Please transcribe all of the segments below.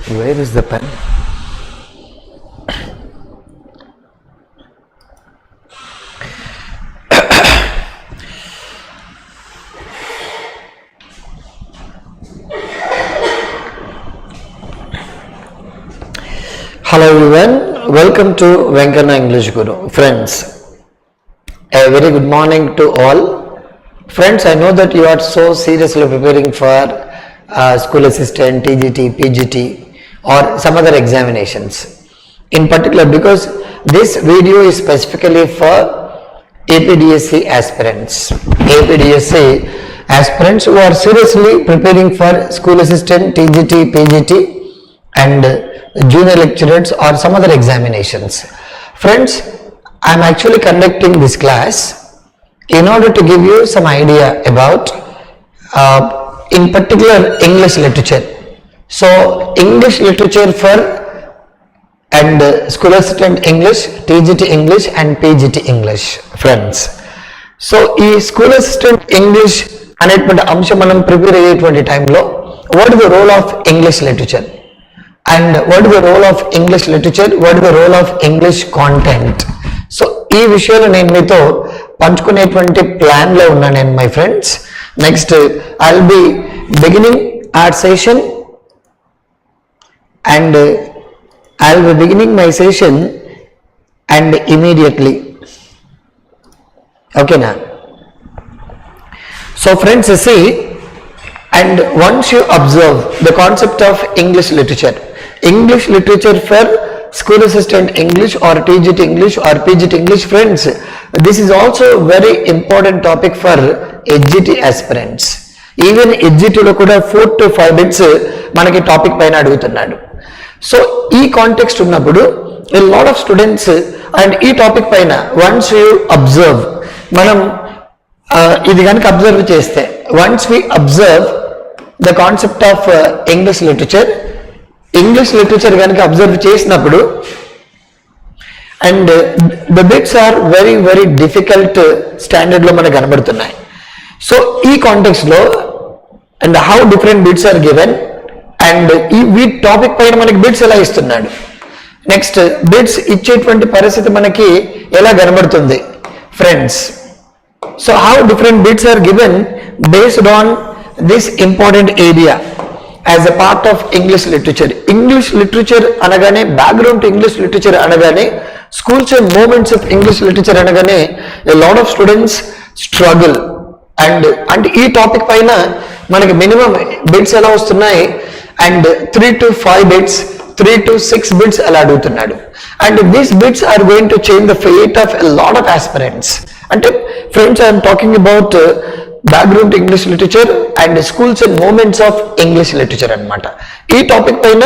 Where is the pen? Hello everyone, welcome to Venkanna Englishguru. Friends, a very good morning to all. Friends, I know that you are so seriously preparing for school assistant, TGT, PGT or some other examinations. In particular, because this video is specifically for AP DSC aspirants. AP DSC aspirants who are seriously preparing for school assistant, TGT, PGT and junior lecturers or some other examinations. Friends, I am actually conducting this class in order to give you some idea about in particular English literature. So English literature for and school assistant English, TGT English and PGT English. Friends, so ఈ school assistant English అనేటువంటి అంశం మనం prepare అయ్యేటువంటి టైంలో what is the role of English literature? And what is the role of English literature? What is the role of English content? So, ఈ విషయాలు నేను మీతో పంచుకునేటువంటి ప్లాన్ లో ఉన్నాను నేను my friends. Next I'll be beginning our session and I'll be beginning my session and immediately. Okay na? So friends, see, and once you observe the concept of English literature for school assistant English or TGT English or PGT English, friends, this is also very important topic for SGT aspirants. Even SGT lo kuda 4 to 5 bits manaki topic paina adugutunnadu. So ee context unnappudu a lot of students and ee topic paina once you observe manam ఇది ganaka observe chesthe, once we observe the concept of English literature కనుక observe చేసినప్పుడు and the bits are very very difficult standard లో మనకు కనబడుతున్నాయి. So ఈ context లో and how different bits are given and ఈ topic పైన మనకి బిట్స్ ఎలా ఇస్తున్నాడు, నెక్స్ట్ బిట్స్ ఇచ్చేటువంటి పరిస్థితి మనకి ఎలా కనబడుతుంది friends. So how different bits are given based on this important area as a part of English literature. English literature anagane, background to English literature anagane, schools and moments of English literature anagane, a lot of students struggle and ee topic paina manaki minimum bits ela vastunnai and 3 to 5 bits, 3 to 6 bits ala adugutunnadu, and these bits are going to change the fate of a lot of aspirants. Ante friends, I am talking about background to English literature and schools and moments of English literature అన్నమాట. ఈ topic పైన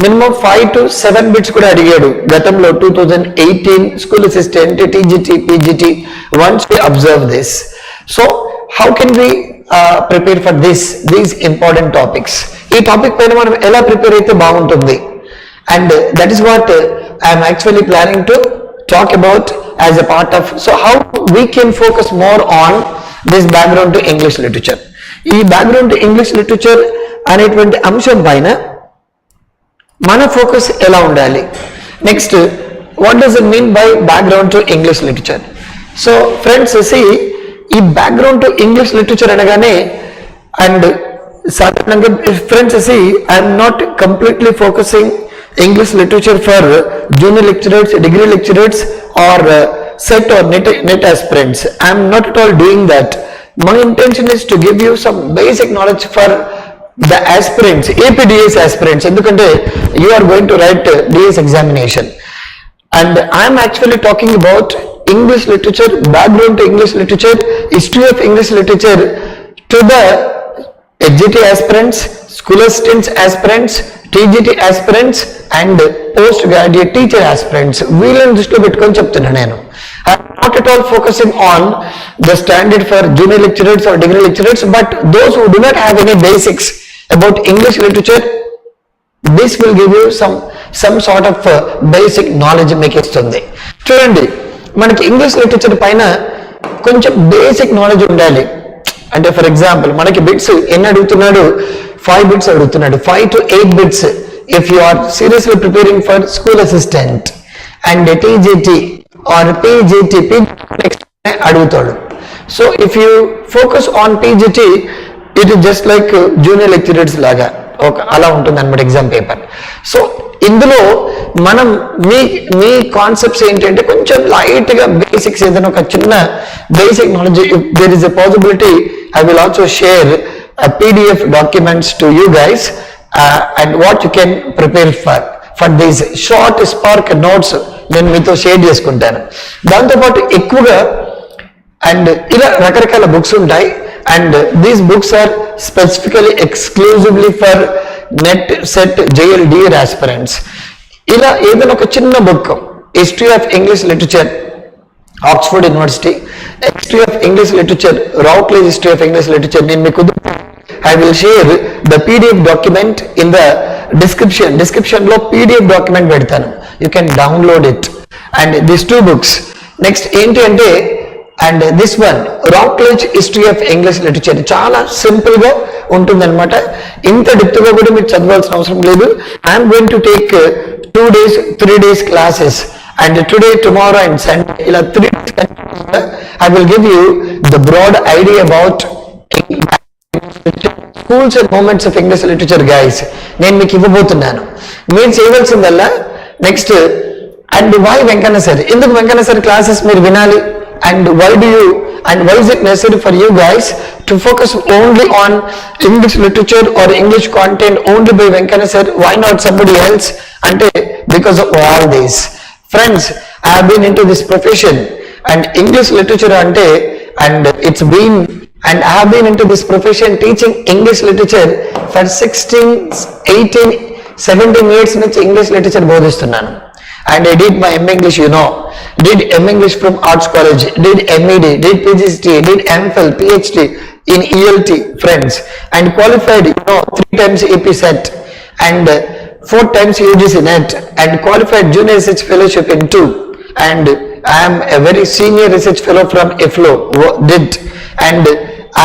minimum 5 to 7 bits కూడా అడిగాడు గతంలో 2018 school assistant, TGT, PGT. Once we observe this, so how can we prepare for these important topics? ఈ topic పైన మనం ఎలా ప్రిపేర్ అయితే బాగుంటుంది, and that is what I am actually planning to talk about as a part of, so how we can focus more on this background to English literature. ఈ background to English literature అనేటువంటి అంశం పైన మన focus ఎలా ఉండాలి, next what does it mean by background to English literature? So friends, see, ఈ background to English literature అనగానే and సాధారణంగా friends, see, I am not completely focusing English literature for junior lecturers, degree lecturers or set or net aspirants. I am not at all doing that. My intention is to give you some basic knowledge for the aspirants, AP DS aspirants, endukante you are going to write DS examination, and I am actually talking about English literature, background to English literature, history of English literature to the SGT aspirants, school assistants aspirants, TGT aspirants and post graduate teacher aspirants. వీళ్ళని దృష్టిలో పెట్టుకొని చెప్తున్నాను నేను. I'm not at all focusing on the standard for junior lecturers or degree lecturers, but those who do not have any basics about English literature, this will give you some sort of basic knowledge మీకు ఇస్తుంది. చూడండి, మనకి English literature పైన కొంచెం basic knowledge ఉండాలి. అంటే for example మనకి bits ఎన్ని అడుగుతున్నాడు, 5 బిట్స్ అడుగుతున్నాడు, 5 to 8 bits. if you are seriously preparing for school assistant and TGT or PGT, next అడుగుతాడు. So if you focus on PGT, it is just like junior lecturers లాగా అలా ఉంటుంది అన్నమాట exam paper. So ఇందులో మనం మీ concepts ఏంటంటే కొంచెం light గా బేసిక్స్ ఏదైనా ఒక చిన్న basic knowledge, there is a possibility I will also share PDF documents to you guys and what you can prepare for these short spark notes నేను మీతో షేర్ చేసుకుంటాను. దాంతోపాటు ఎక్కువగా అండ్ ఇలా రకరకాల బుక్స్ ఉంటాయి and these books are specifically exclusively for NET SET JLDR aspirants. ఇలా ఏదైనా ఒక చిన్న book, history of English literature Oxford University, history of English literature Routledge history of English literature, నేను మీకు I will share the PDF document in the description లో PDF document పెడతాను, you can download it. And these two books, next ఏంటి అంటే and this one Routledge history of English literature, చాలా simple గా ఉంటుందన్నమాట. ఇంత డెప్త్ గా కూడా మీరు చదవాల్సిన అవసరం లేదు. I'm going to take 2 days 3 days classes and today tomorrow and Sunday, ఇలా 3 days I will give you the broad idea about schools and moments of English literature guys. నేను మీకు ఇవ్వబోతున్నాను. మీరు చేయవలసిందల్లా next and why Venkanna sir, ఎందుకు Venkanna sir classes మీరు వినాలి and why is it necessary for you guys to focus only on English literature or English content only by Venkanna sir, why not somebody else? Ante because of all this friends, I have been into this profession and English literature ante and it's been and I have been into this profession teaching English literature for 16 18 17 years నుంచి English literature బోధిస్తున్నాను. And I did my M English, did M English from Arts College, did MED, did PGT, did MPhil, PhD in ELT, friends, and qualified 3 times AP set and 4 times UGC net and qualified junior research fellowship in 2, and I am a very senior research fellow from EFLO, did, and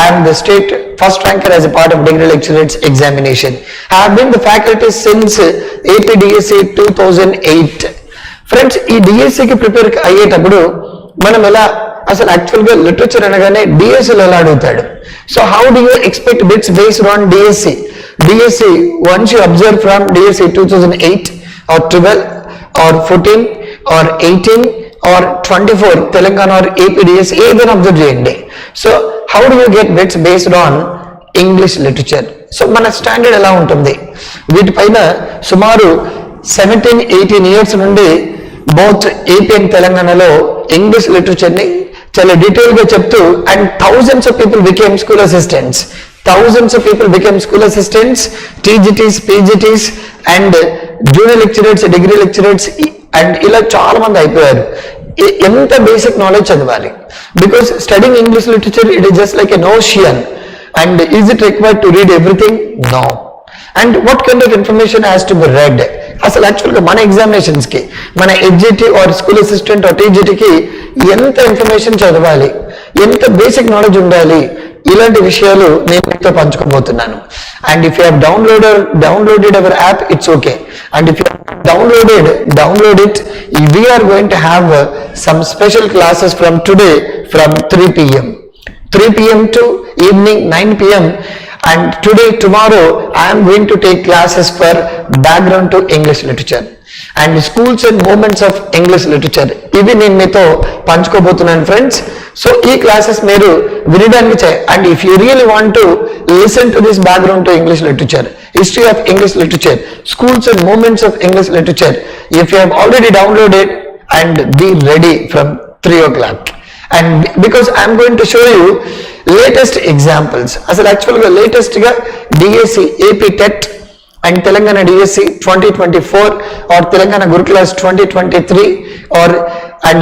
I am the state first ranker as a part of degree lecturers examination. I have been the faculty since AP DSC 2008. Friends, ఈ డిఎస్సికి prepare అయ్యేటప్పుడు మనం ఎలా అసలు యాక్చువల్గా literature అనగానే డిఎస్సిలో ఎలా అడుగుతాడు. So how do you expect bits based on DSC? DSC once you observe from DSC 2008 or 12 or 14 or 18 or 24 Telangana or AP DSC ఏదైనా అబ్జర్వ్ చేయండి. So how do you get bits based on English literature? So మన standard ఎలా ఉంటుంది? వీటిపైన సుమారు 17-18 years నుండి both AP and తెలంగాణలో English లిటరేచర్ని చాలా డీటెయిల్ గా చెప్తూ and thousands of people became school assistants, TGTs, PGTs and junior lecturers, degree lecturers and ఇలా చాలా మంది అయిపోయారు. ఎంత బేసిక్ నాలెడ్జ్ చదవాలి? Because studying English literature it is just like an ocean and is it required to read everything? No. And what kind of information has to be read? అసలు యాక్చువల్గా మన ఎగ్జామినేషన్స్కి మన SGT or school assistant or TGTకి ఎంత information చదవాలి, ఎంత basic knowledge ఉండాలి, ఇలాంటి విషయాలు నేను మీతో పంచుకోబోతున్నాను. And if you have downloaded our app, it's okay. And if you download it, we are going to have some special classes from today from 3 p.m. to evening 9 p.m. and tomorrow I am going to take classes for background to English literature and schools and moments of English literature. ఇవి నేను మీతో పంచుకోబోతున్నాను friends. So ఈ classes మీరు వినడానికి and if you really want to listen to this background to English literature, history of English literature, schools and moments of English literature, if you have already downloaded and be ready from 3 o'clock. And because I am going to show you latest examples. అసలు యాక్చువల్గా లేటెస్ట్గా DSC AP TET and Telangana DSC 2024 or Telangana Gurukulas 2023 or and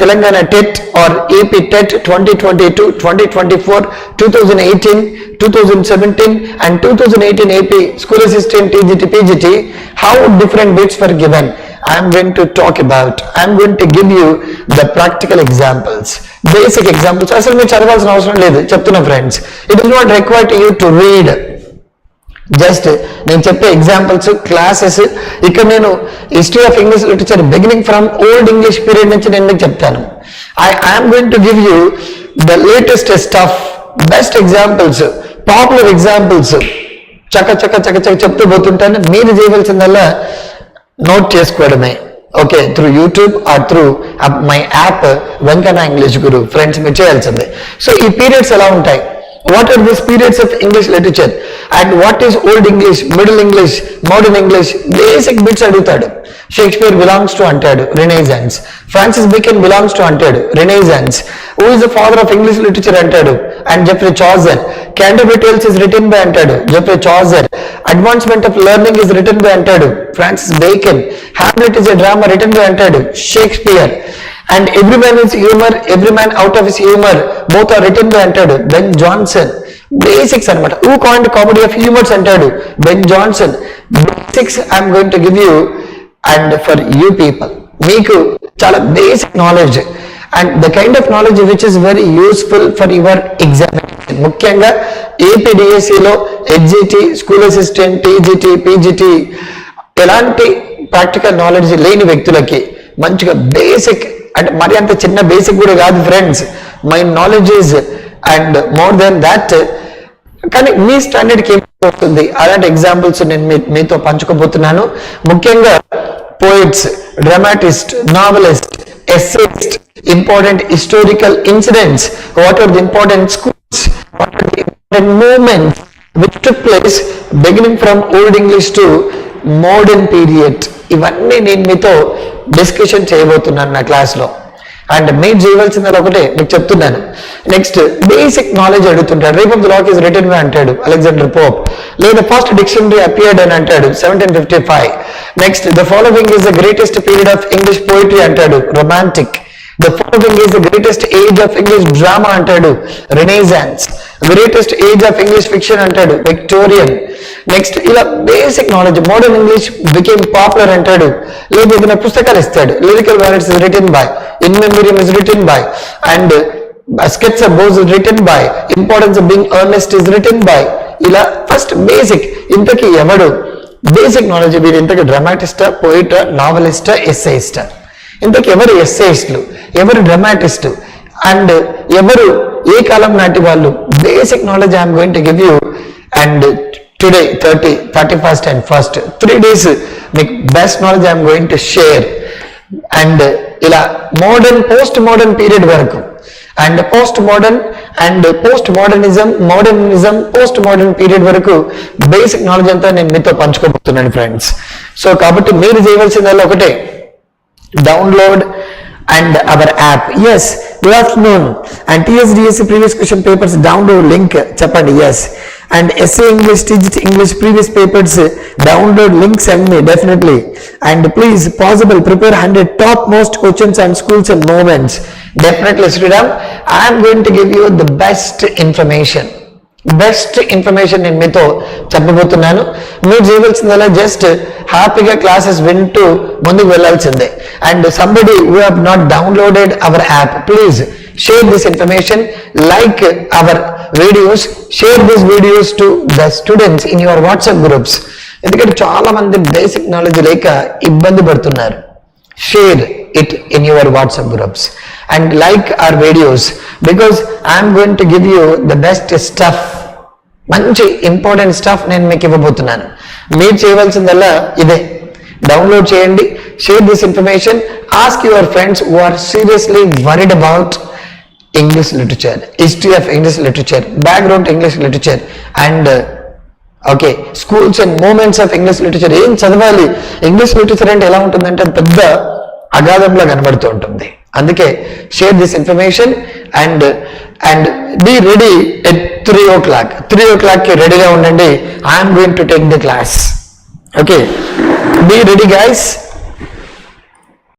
Telangana TET or AP TET 2022, 2024, 2018, 2017 and 2018 AP School Assistant TGT PGT, how different bits were given. I am going to talk about, I am going to give you the practical examples, basic examples. అసలు మీరు చదవాల్సిన అవసరం లేదు చెప్తున్నా friends. It is not required to you to read. Just నేను చెప్పే examples classes ఇక్కడ నేను history of English literature beginning from old English period నుంచి నేను మీకు చెప్తాను. I'm going to give you the latest stuff, best examples, popular examples చక్క చక్క చక్క చక్క చెప్తూ పోతుంటాను. మీరు చేయవలసిందల్లా నోట్ చేసుకోవడమే. Okay, through YouTube or through my app Venkanna English Guru friends మీరు చేయాల్సిందే. సో ఈ పీరియడ్స్ ఎలా ఉంటాయి, what are these periods of English literature and what is old English, middle English, modern English, basic bits అడుగుతాడు. Shakespeare belongs to అంటాడు, Renaissance. Francis Bacon belongs to అంటాడు, Renaissance. Who is the father of English literature అంటాడు, and Geoffrey Chaucer. Canterbury Tales is written by అంటాడు, Geoffrey Chaucer. Advancement of learning is written by అంటాడు, Francis Bacon. Hamlet is a drama written by అంటాడు, Shakespeare. And every man is humor, every man out of his humor, both are written by అంటాడు, Ben Jonson. Basics అన్నమాట. Who coined comedy of humors అంటాడు, Ben Jonson. Basics I'm going to give you and for you people. మీకు చాలా basic knowledge and the kind of knowledge which is very useful for your examination. ముఖ్యంగా AP DSC లో SGT, school assistant, TGT, PGT ఎలాంటి practical knowledge లేని వ్యక్తులకి మంచిగా basic, అంటే మరి అంత చిన్న బేసిక్ కూడా కాదు friends, my knowledge is and more than that, కానీ మీ స్టాండర్డ్కి ఏమవుతుంది అలాంటి ఎగ్జాంపుల్స్ నేను మీతో పంచుకోబోతున్నాను. ముఖ్యంగా poets, dramatist, novelist, essayist, important historical incidents, what are the important schools, what are the important movements which took place beginning from old English to modern period, ఇవన్నీ నేను మీతో డిస్కషన్ చేయబోతున్నాను నా క్లాస్లో. అండ్ మీరు చేయవలసింది ఒకటే మీకు చెప్తున్నాను. నెక్స్ట్ బేసిక్ నాలెడ్జ్ అడుగుతుంటాడు. Rape of the Lock is written by అంటాడు అలెగ్జాండర్ పోప్, లేదా ఫస్ట్ డిక్షనరీ అపియర్డ్ అని అంటాడు 1755. Next the following is the greatest period of English poetry అంటాడు, romantic. The following is the greatest age of English drama అంటాడు, Renaissance. Greatest age of English fiction అంటాడు, Victorian. Next ఇలా basic knowledge. Modern English became popular అంటాడు, లేదా ఏదైనా పుస్తకాలు ఇస్తాడు. Lyrical ballads is written by, in memoriam is written by, and sketch of Boz is written by, importance of being earnest is written by. ఇలా first basic. ఇంతకీ ఎవడు basic knowledge? వీరు ఇంతకీ డ్రామాటిస్టా, పోయిటా, నావలిస్టా, ఎస్సేయిస్టా? ఇంతకు ఎవరు ఎస్సేయిస్టులు, ఎవరు డ్రామాటిస్టు, అండ్ ఎవరు ఏ కాలం నాటి వాళ్ళు? Basic knowledge I'm going to give you. And today 30, 31st and 1st 3 days మీకు best knowledge I'm going to share. And ఇలా మోడర్న్, పోస్ట్ మోడర్న్ పీరియడ్ వరకు, and post modern and post modernism, modernism, post modern period వరకు basic knowledge అంతా నేను మీతో పంచుకోబోతున్నాను friends. So కాబట్టి మీరు చేయవలసిందల్లా ఒకటే, download and our app. Yes, good afternoon. And TSDSC previous question papers download link చెప్పండి. Yes, and SAEnglish, TGT English previous papers download link send me definitely. And please possible prepare 100 top most questions and schools and moments. Definitely Sriram, I am going to give you the best information. Best information నేను మీతో చెప్పబోతున్నాను. మీరు చేయవలసిందల్లా just హ్యాపీగా classes వింటూ ముందుకు వెళ్ళాల్సిందే. And somebody who have not downloaded our app, please share this information, like our videos, share this videos to the students in your WhatsApp groups. ఎందుకంటే చాలా మంది బేసిక్ నాలెడ్జ్ లేక ఇబ్బంది పడుతున్నారు. Share it in your WhatsApp groups and like our videos because I am going to give you the best stuff. మంచి important stuff నేను మీకు ఇవ్వబోతున్నాను. మీరు చేయవలసిందల్లా ఇదే, డౌన్లోడ్ చేయండి, share this information, ask your friends who are seriously worried about English literature, history of English literature, background English literature, and okay schools and movements of English literature. ఏం చదవాలి? English literature అంటే ఎలా ఉంటుందంటే పెద్ద అగాధంలో కనబడుతూ ఉంటుంది. అందుకే share this information and be ready at 3 o'clock. 3 o'clockకి రెడీగా ఉండండి. I'm going to take the class. Okay, be ready guys.